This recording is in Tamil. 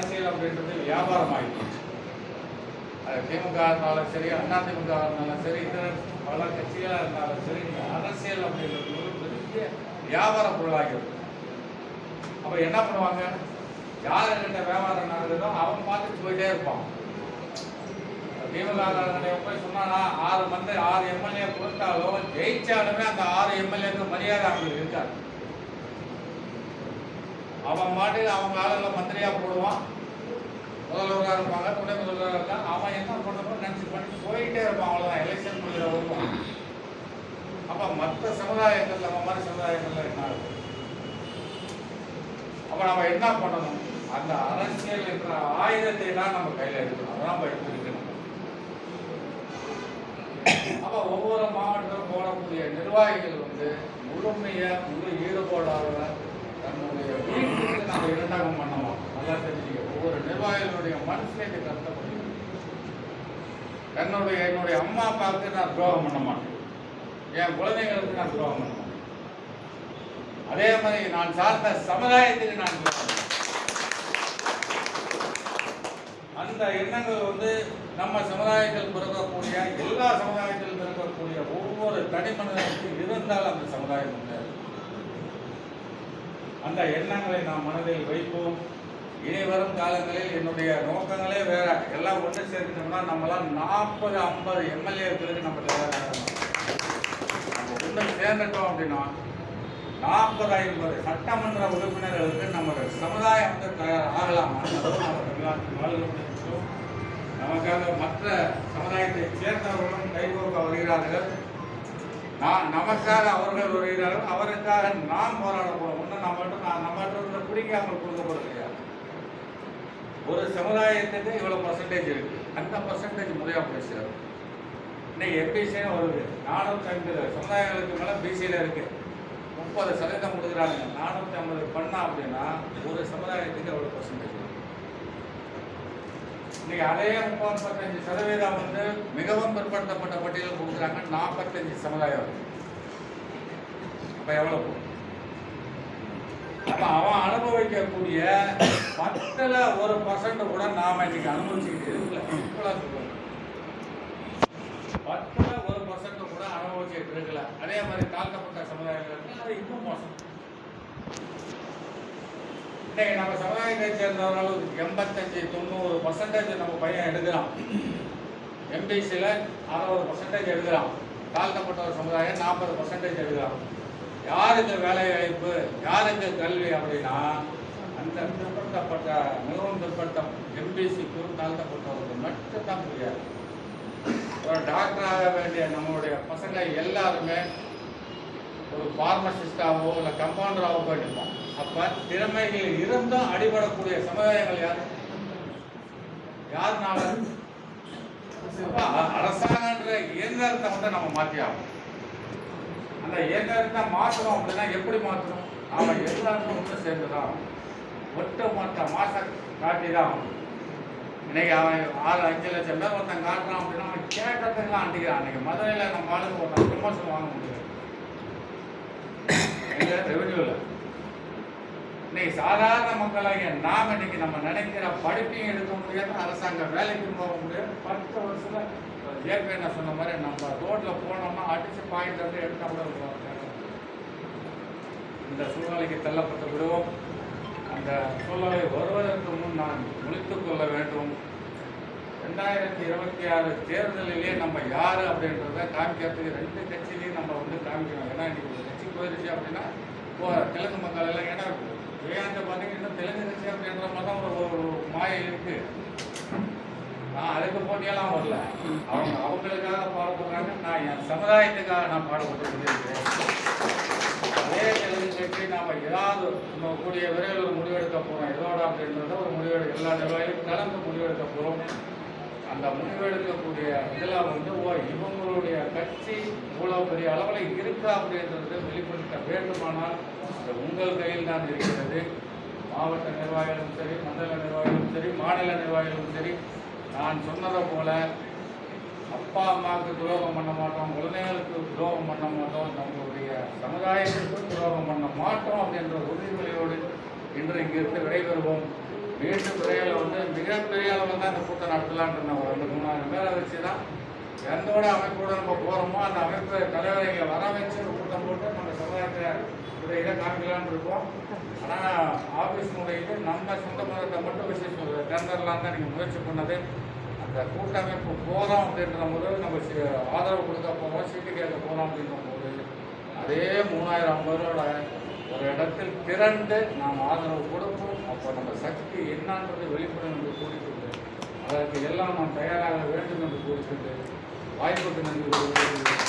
அரசியல் அப்படின்றது வியாபாரம் ஆகிடுச்சு. அது திமுக இருந்தாலும் சரி, அதிமுக இருந்தாலும் சரி, இதர பல கட்சிகளாக இருந்தாலும் சரி, அரசியல் அப்படின்றது ஒரு பெரிய வியாபார பொருளாகிறது. அப்போ என்ன பண்ணுவாங்க, யாருக்கிட்ட வியாபாரம் நடக்குதோ அவன் பார்த்துட்டு போயிட்டே இருப்பான். திமுக போய் சொன்னா 6 எம்எல்ஏ கொடுத்தாலும் ஜெயிச்சாலுமே அந்த 6 எம்எல்ஏக்கு மரியாதை அவங்களுக்கு இருக்காது. அவன் மாட்டுக்கு அவங்க ஆளுல மந்திரியா போடுவான், முதல்வராக இருப்பாங்க, துணை முதல்வராக இருக்கான். அவன் என்ன பண்ணணும் நினைச்சு பண்ணிட்டு போயிட்டே இருப்பான். அவ்வளோதான், எலெக்ஷன் முடிகிற வருவான். அப்போ மற்ற சமுதாயங்கள் நம்ம மாதிரி சமுதாயங்கள்ல என்ன ஆகுது? அப்போ நம்ம என்ன பண்ணணும்? அந்த அரசியல் என்ற ஆயுதத்தை தான் நம்ம கையில் எடுக்கணும். அதான் எடுத்து இருக்கணும். அப்போ ஒவ்வொரு மாவட்டத்திலும் போடக்கூடிய நிர்வாகிகள் முழு ஈடுபாடாக தன்னுடைய வீட்டுக்கு நம்ம இரண்டாகம் பண்ணலாம். நல்லா தெரிஞ்சுக்க, ஒவ்வொரு நிர்வாகிகளுடைய மனசுல இது கருத்தப்படுது. என்னுடைய அம்மா அப்பாவுக்கு நான் துரோகம் பண்ண மாட்டேன், என் குழந்தைங்களுக்கு நான் துரோகம் பண்ண மாட்டேன். அதே மாதிரி நான் சார்ந்த சமுதாயத்துக்கு நான் அந்த எண்ணங்கள் நம்ம சமுதாயத்தில் பிறக்கக்கூடிய எல்லா சமுதாயத்திலும் பிறக்கக்கூடிய ஒவ்வொரு தனி மனிதனுக்கும் இருந்தால் அந்த சமுதாயம் அந்த எண்ணங்களை நாம் மனதில் வைப்போம். இனி வரும் காலங்களில் என்னுடைய நோக்கங்களே வேற. எல்லாம் ஒன்று சேர்க்கணும்னா நம்மளாம் 40-50 எம்எல்ஏக்களுக்கு நம்ம தயாராகணும். நம்ம ஒன்று சேர்ந்துட்டோம் அப்படின்னா 40-50 சட்டமன்ற உறுப்பினர்களுக்கு நம்ம சமுதாயம் தயாராகலாம். நமக்காக மற்ற சமுதாயத்தை சேர்ந்தவர்களும் கைகோர்க்க வருகிறார்கள். நமக்காக அவர்கள் வருகிறார்கள், அவருக்காக நாம் போராட போறோம். ஒன்றும் நம்மகிட்ட பிடிக்காமல் கொடுக்கப்படுறது கிடையாது. ஒரு சமுதாயத்துக்கு இவ்வளவு பர்சன்டேஜ் இருக்கு, அந்த பர்சன்டேஜ் முறையாக பேசுறாரு. இன்னைக்கு எம்பிசின்னு வருது, 450 சமுதாயங்களுக்கு மேலே பிசியில் இருக்கு. 30% கொடுக்குறாங்க. 450 பண்ணா அப்படின்னா ஒரு சமுதாயத்துக்கு எவ்வளவு பர்சன்டேஜ்? இன்னைக்கு அதே 35% மிகவும் பிற்படுத்தப்பட்ட பட்டியலில் கொடுக்குறாங்க. 45 சமுதாயம். அப்ப எவ்வளவு? அப்ப அவன் அனுபவிக்கக்கூடிய 10% கூட நாம இன்னைக்கு அனுபவிச்சுக்கிட்டு இருக்கல. 10% கூட அனுபவிச்சுட்டு இருக்கல. அதே மாதிரி தாழ்த்தப்பட்ட சமுதாயங்கள் அது இன்னும் மோசம். இன்னைக்கு நம்ம சமுதாயத்தை சேர்ந்தவர்கள் 85-90% நம்ம பையன் எடுக்கிறான். எம்பிசியில் 60% எடுக்கிறான். தாழ்த்தப்பட்ட ஒரு சமுதாயம் 40% எடுக்கிறான். யாருக்கு வேலை வாய்ப்பு, யாருக்கு கல்வி அப்படின்னா அந்த பிற்படுத்தப்பட்ட மிகவும் பிற்பட்ட எம்பிசிக்கும் தாழ்த்தப்பட்டவருக்கு மட்டும்தான் புரியாது. ஒரு டாக்டர் ஆக வேண்டிய நம்மளுடைய பசங்க எல்லாருமே ஒரு பார்மசிஸ்டாவோ இல்லை கம்பவுண்டராகவோ போயிருப்போம். அப்ப திறமைகள் இருந்தும் அடிபடக்கூடிய சமுதாயங்கள் யாருனால? அரசாங்கன்ற இயந்திரத்தை நம்ம மாற்றி ஆகும். அந்த இயந்திரத்தை மாற்றணும் அப்படின்னா எப்படி மாற்றணும்? அவன் எல்லாருக்கும் ஒன்று சேர்ந்துதான், ஒட்டுமொத்த மாசம் காட்டிதான். இன்னைக்கு அவன் 6-5 லட்சம் பேர் ஒருத்தன் காட்டுறான் அப்படின்னா அவன் கேட்டதுக்கெல்லாம் அண்டிக்கிறான். அன்னைக்கு மதுரையில் நம்ம ஆளுங்க ஒருத்தன் ப்ரமோஷன் வாங்க முடியாது ரெவென்யூவில். இன்னைக்கு சாதாரண மக்களாகிய நாம் இன்னைக்கு நம்ம நினைக்கிற படிப்பையும் எடுக்க முடியாது, அரசாங்க வேலைக்கும் போக முடியாது. 10 வருஷத்துல ஏற்கனவே நான் சொன்ன மாதிரி நம்ம ரோட்ல போனோம்னா அடிச்சு பாயிண்ட் வந்து எடுத்தா கூட இந்த சூழ்நிலைக்கு தள்ளப்பட்டு விடுவோம். அந்த சூழ்நிலை வருவதற்கு முன் நான் முழித்துக் கொள்ள வேண்டும். 2026 தேர்தலிலே நம்ம யாரு அப்படின்றத காமிக்கிறதுக்கு 2 கட்சியிலையும் நம்ம காமிக்கணும். ஏன்னா இன்னைக்கு ஒரு கட்சி போயிருச்சு அப்படின்னா தெலுங்கு மக்கள் எல்லாம், ஏன்னா விஜயகாந்தை பார்த்தீங்கன்னா இன்னும் தெலுங்கு கட்சி அப்படின்ற மாதிரி தான் ஒரு மாயை இருக்கு. நான் அதுக்கு போட்டியெல்லாம் வரல, அவங்களுக்காக பாடுபடுறாங்க. நான் என் சமுதாயத்துக்காக நான் பாடுபட்டு கொண்டிருக்கிறேன். அதே தெலுங்கு கட்சி நாம ஏதாவது கூடிய விரைவில் ஒரு முடிவெடுக்க போறோம். எதோட அப்படின்றத ஒரு முடிவெடுக்க எல்லா நிர்வாகிகளும் கலந்து முடிவெடுக்க போறோம். அந்த முடிவெடுக்கக்கூடிய இதில் இவங்களுடைய கட்சி இவ்வளவு பெரிய அளவில் இருக்கா அப்படின்றது வெளிப்படுத்த வேண்டுமானால் அது உங்கள் கையில் தான் இருக்கிறது. மாவட்ட நிர்வாகிகளும் சரி, மண்டல நிர்வாகிகளும் சரி, மாநில நிர்வாகிகளும் சரி, நான் சொன்னதை போல அப்பா அம்மாவுக்கு துரோகம் பண்ண மாட்டோம், குழந்தைகளுக்கு துரோகம் பண்ண மாட்டோம், நம்மளுடைய சமுதாயத்திற்கு துரோகம் பண்ண மாட்டோம் அப்படின்ற உறுதிமொழியோடு இன்று இங்கிருந்து விடைபெறுவோம். மீண்டும் விரைவில் மிகப்பெரிய அளவில் தான் இந்த கூட்டம் நடத்தலான்ற ஒரு 2-3 பேரை வச்சு தான் எந்தோட அமைப்போட நம்ம போகிறோமோ அந்த அமைப்பு தலைவரை இங்கே வர வச்சு ஒரு கூட்டம் போட்டு நம்ம சமுதாயத்தை இதை காமிக்கலான்னு இருக்கோம். ஆனால் ஆஃபீஸ் முறையிட்டு நம்ம சொந்த மதத்தை மட்டும் விசேஷம் தேர்ந்தரலாம் தான் நீங்கள் முயற்சி பண்ணது. அந்த கூட்டமைப்பு போகிறோம் அப்படின்ற போது நம்ம ஆதரவு கொடுக்க போகிறோம், சீட்டு கேட்க போகிறோம் அப்படின்ற போது அதே 3000 பேரோட ஒரு இடத்தில் திரண்டு நாம் ஆதரவு கொடுப்போம். அப்போ நம்ம சக்தி என்னன்றது வெளிப்படும் என்று கூறிக்கொண்டு அதற்கு எல்லாம் நாம் தயாராக வேண்டும் என்று கூறிக்கொண்டு வாய்ப்புக்கு நன்றி கூறுகிறேன்.